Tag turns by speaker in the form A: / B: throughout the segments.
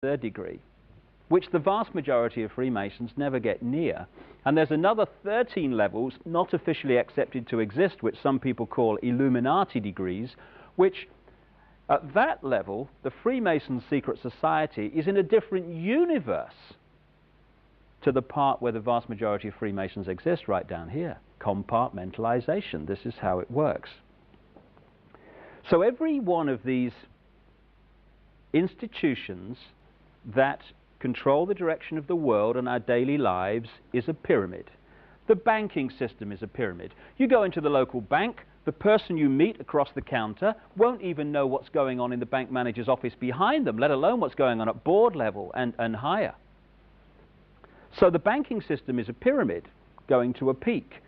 A: third degree, which the vast majority of Freemasons never get near. And there's another 13 levels not officially accepted to exist, which some people call Illuminati degrees, which at that level, the Freemason secret society is in a different universe to the part where the vast majority of Freemasons exist, right down here. Compartmentalization. This is how it works. So every one of these institutions that control the direction of the world and our daily lives is a pyramid. The banking system is a pyramid. You go into the local bank, the person you meet across the counter won't even know what's going on in the bank manager's office behind them, let alone what's going on at board level and higher. So the banking system is a pyramid going to a peak.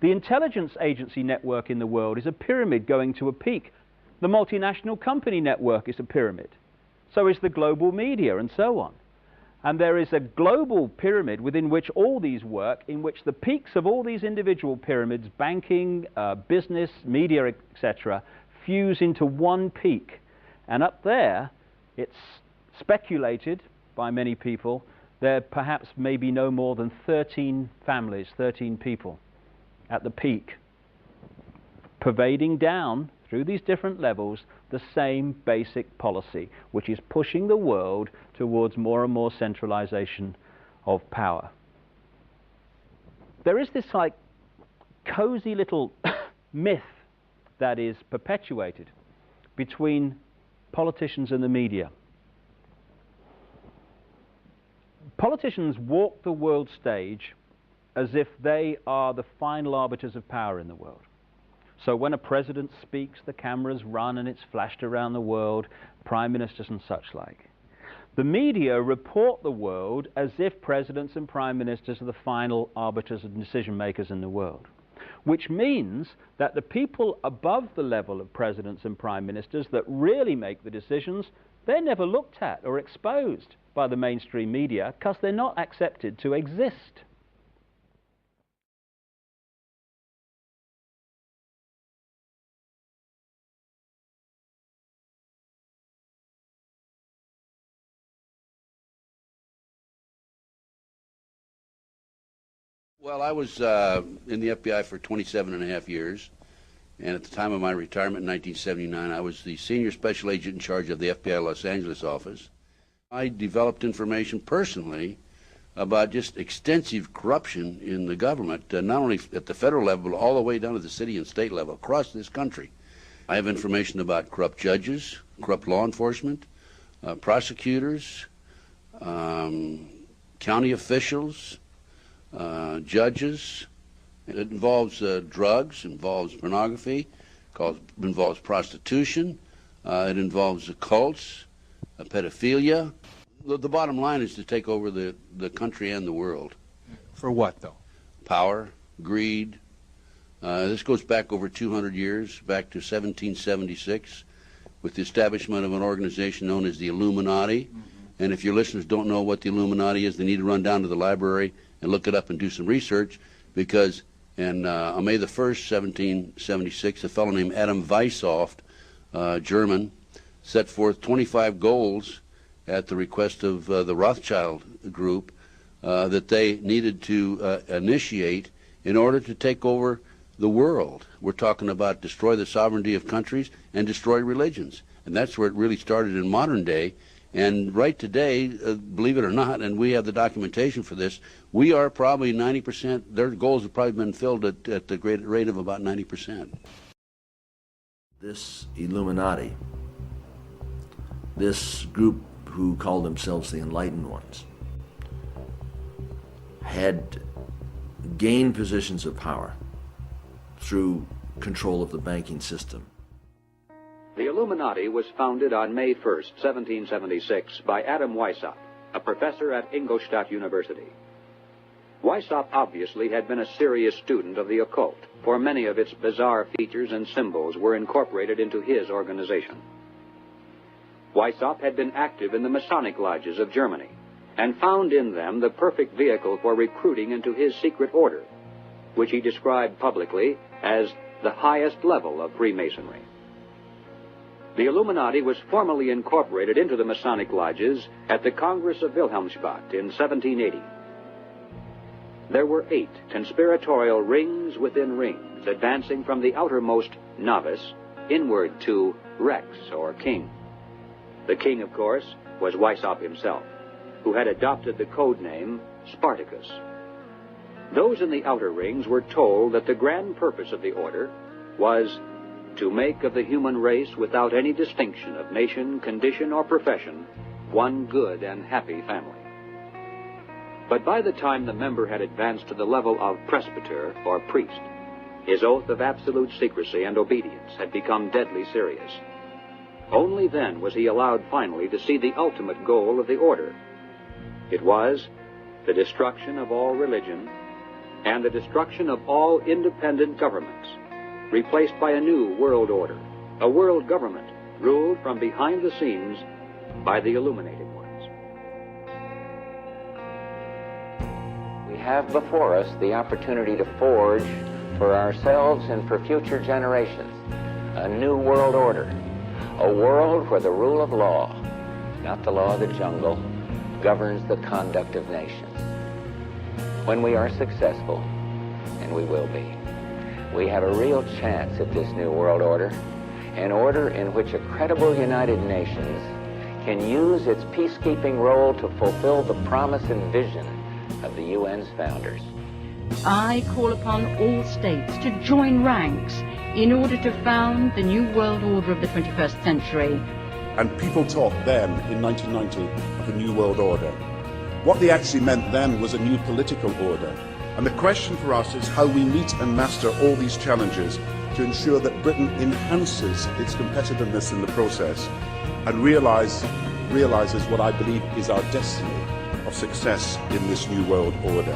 A: The intelligence agency network in the world is a pyramid going to a peak. The multinational company network is a pyramid. So is the global media, and so on. And there is a global pyramid within which all these work, in which the peaks of all these individual pyramids, banking, business, media, etc., fuse into one peak. And up there, it's speculated by many people, there perhaps may be no more than 13 families, 13 people at the peak, pervading down through these different levels the same basic policy, which is pushing the world towards more and more centralization of power. There is this like cozy little myth that is perpetuated between politicians and the media. Politicians walk the world stage as if they are the final arbiters of power in the world. So when a president speaks, the cameras run and it's flashed around the world, prime ministers and such like. The media report the world as if presidents and prime ministers are the final arbiters and decision makers in the world, which means that the people above the level of presidents and prime ministers that really make the decisions, they're never looked at or exposed by the mainstream media because they're not accepted to exist.
B: Well, I was in the FBI for 27.5 years, and at the time of my retirement in 1979, I was the senior special agent in charge of the FBI Los Angeles office. I developed information personally about just extensive corruption in the government, not only at the federal level, but all the way down to the city and state level across this country. I have information about corrupt judges, corrupt law enforcement, prosecutors, county officials, judges. It involves drugs, involves pornography, involves prostitution, it involves cults, pedophilia. The bottom line is to take over the country and the world.
C: For what, though?
B: Power, greed. This goes back over 200 years, back to 1776, with the establishment of an organization known as the Illuminati. Mm-hmm. And if your listeners don't know what the Illuminati is, they need to run down to the library and look it up and do some research, because on May the 1st, 1776, a fellow named Adam Weishaupt, German, set forth 25 goals at the request of the Rothschild group that they needed to initiate in order to take over the world. We're talking about destroy the sovereignty of countries and destroy religions. And that's where it really started in modern day. And right today, believe it or not, and we have the documentation for this, we are probably 90%, their goals have probably been filled at the great rate of about 90%.
D: This Illuminati, this group who called themselves the Enlightened Ones, had gained positions of power through control of the banking system.
E: The Illuminati was founded on May 1st, 1776, by Adam Weishaupt, a professor at Ingolstadt University. Weishaupt obviously had been a serious student of the occult, for many of its bizarre features and symbols were incorporated into his organization. Weishaupt had been active in the Masonic lodges of Germany, and found in them the perfect vehicle for recruiting into his secret order, which he described publicly as the highest level of Freemasonry. The Illuminati was formally incorporated into the Masonic lodges at the Congress of Wilhelmsbad in 1780. There were 8 conspiratorial rings within rings, advancing from the outermost novice inward to Rex, or king. The king, of course, was Weishaupt himself, who had adopted the code name Spartacus. Those in the outer rings were told that the grand purpose of the order was to make of the human race, without any distinction of nation, condition, or profession, one good and happy family. But by the time the member had advanced to the level of presbyter, or priest, his oath of absolute secrecy and obedience had become deadly serious. Only then was he allowed finally to see the ultimate goal of the order. It was the destruction of all religion and the destruction of all independent governments, replaced by a new world order, a world government ruled from behind the scenes by the illuminated ones.
C: We have before us the opportunity to forge for ourselves and for future generations a new world order, a world where the rule of law, not the law of the jungle, governs the conduct of nations. When we are successful, and we will be, we have a real chance at this new world order, an order in which a credible United Nations can use its peacekeeping role to fulfill the promise and vision of the UN's founders.
F: I call upon all states to join ranks in order to found the new world order of the 21st century.
G: And people talked then, in 1990, of a new world order. What they actually meant then was a new political order. And the question for us is how we meet and master all these challenges to ensure that Britain enhances its competitiveness in the process and realizes what I believe is our destiny of success in this new world order.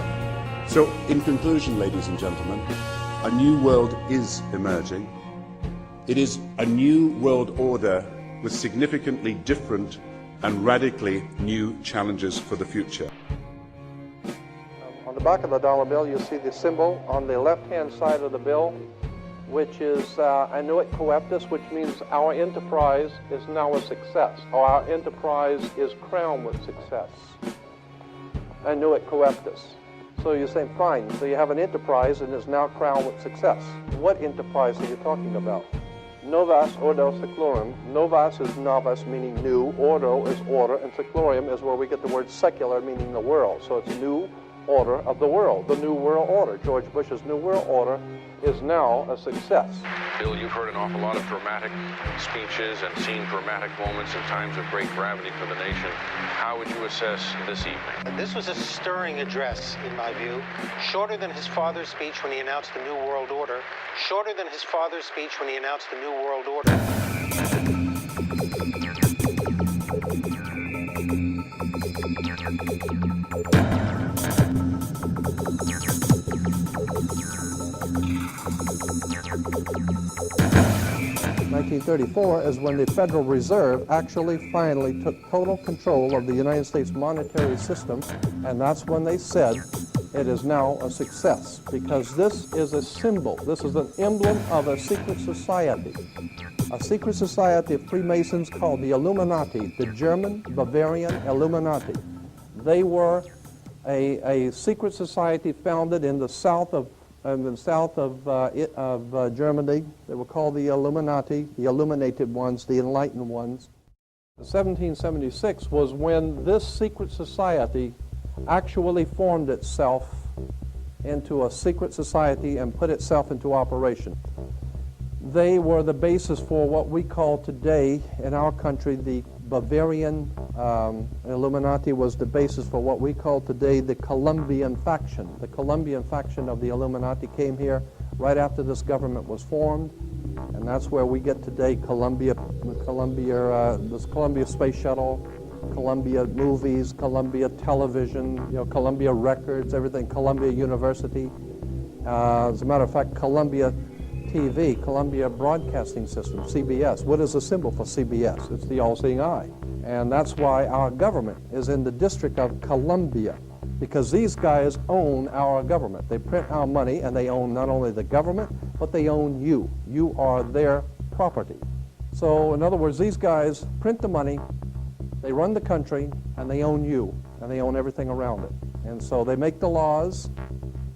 G: So, in conclusion, ladies and gentlemen, a new world is emerging. It is a new world order with significantly different and radically new challenges for the future.
H: On the back of the dollar bill, you see the symbol on the left-hand side of the bill, which is Annuit Coeptis, which means our enterprise is now a success, or our enterprise is crowned with success. Annuit Coeptis. So you're saying, fine, so you have an enterprise and is now crowned with success. What enterprise are you talking about? Novus Ordo Seclorum. Novus is novice, meaning new. Ordo is order, and Seclorum is where we get the word secular, meaning the world. So it's new order of the world, the new world order. George Bush's new world order is now a success.
I: Bill, you've heard an awful lot of dramatic speeches and seen dramatic moments in times of great gravity for the nation. How would you assess this evening?
J: This was a stirring address, in my view, shorter than his father's speech when he announced the New World Order, shorter than his father's speech when he announced the New World Order.
H: 1934 is when the Federal Reserve actually finally took total control of the United States monetary system, and that's when they said it is now a success, because this is a symbol, this is an emblem of a secret society of Freemasons called the Illuminati, the German Bavarian Illuminati. They were a secret society founded in the south of Germany. They were called the Illuminati, the illuminated ones, the enlightened ones. 1776 was when this secret society actually formed itself into a secret society and put itself into operation. They were the basis for what we call today in our country the Bavarian Illuminati was the basis for what we call today the Colombian faction. The Colombian faction of the Illuminati came here right after this government was formed, and that's where we get today Columbia Space Shuttle, Columbia Movies, Columbia Television, Columbia Records, everything, Columbia University. As a matter of fact, Columbia TV, Columbia Broadcasting System, CBS. What is the symbol for CBS? It's the all-seeing eye. And that's why our government is in the District of Columbia, because these guys own our government. They print our money, and they own not only the government, but they own you. You are their property. So in other words, these guys print the money, they run the country, and they own you, and they own everything around it. And so they make the laws,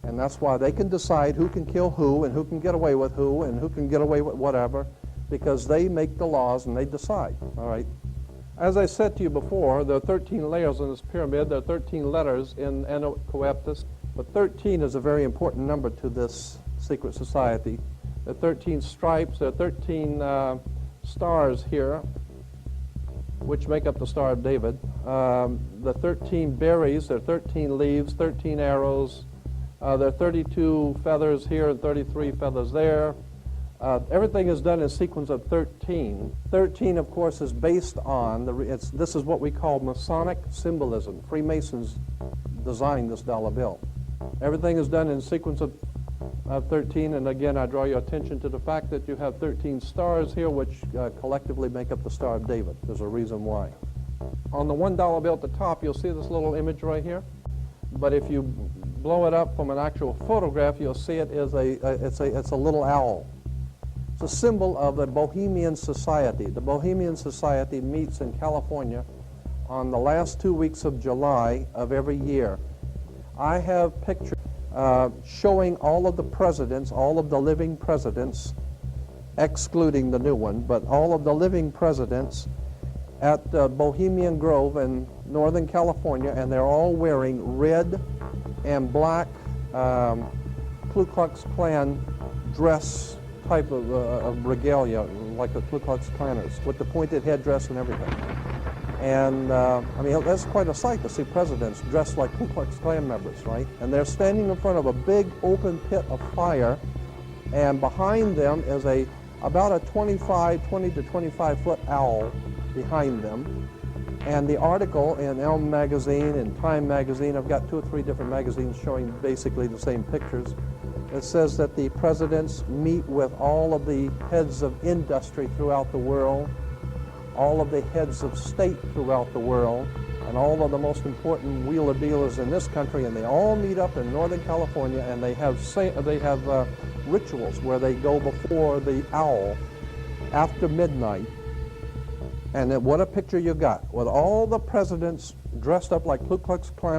H: and that's why they can decide who can kill who, and who can get away with who, and who can get away with whatever, because they make the laws and they decide, all right? As I said to you before, there are 13 layers in this pyramid. There are 13 letters in Anu Coeptus, but 13 is a very important number to this secret society. There are 13 stripes, there are 13 stars here, which make up the Star of David. The 13 berries, there are 13 leaves, 13 arrows. There are 32 feathers here and 33 feathers there. Everything is done in sequence of 13. 13, of course, is based on, this is what we call Masonic symbolism. Freemasons designed this dollar bill. Everything is done in sequence of 13, and again, I draw your attention to the fact that you have 13 stars here, which collectively make up the Star of David. There's a reason why. On the $1 bill at the top, you'll see this little image right here. But if you blow it up from an actual photograph, you'll see it is it's a little owl. It's a symbol of the Bohemian Society. The Bohemian Society meets in California on the last 2 weeks of July of every year. I have pictures showing all of the presidents, all of the living presidents, excluding the new one, but all of the living presidents at Bohemian Grove in Northern California, and they're all wearing red and black Ku Klux Klan dress type of regalia, like the Ku Klux Klanners, with the pointed headdress and everything. And I mean, that's quite a sight to see presidents dressed like Ku Klux Klan members, right? And they're standing in front of a big open pit of fire, and behind them is about a 20 to 25 foot owl behind them. And the article in Elm magazine and Time magazine, I've got 2 or 3 different magazines showing basically the same pictures. It says that the presidents meet with all of the heads of industry throughout the world, all of the heads of state throughout the world, and all of the most important wheeler dealers in this country, and they all meet up in Northern California, and they have rituals where they go before the owl after midnight. And what a picture you got, with all the presidents dressed up like Ku Klux Klan.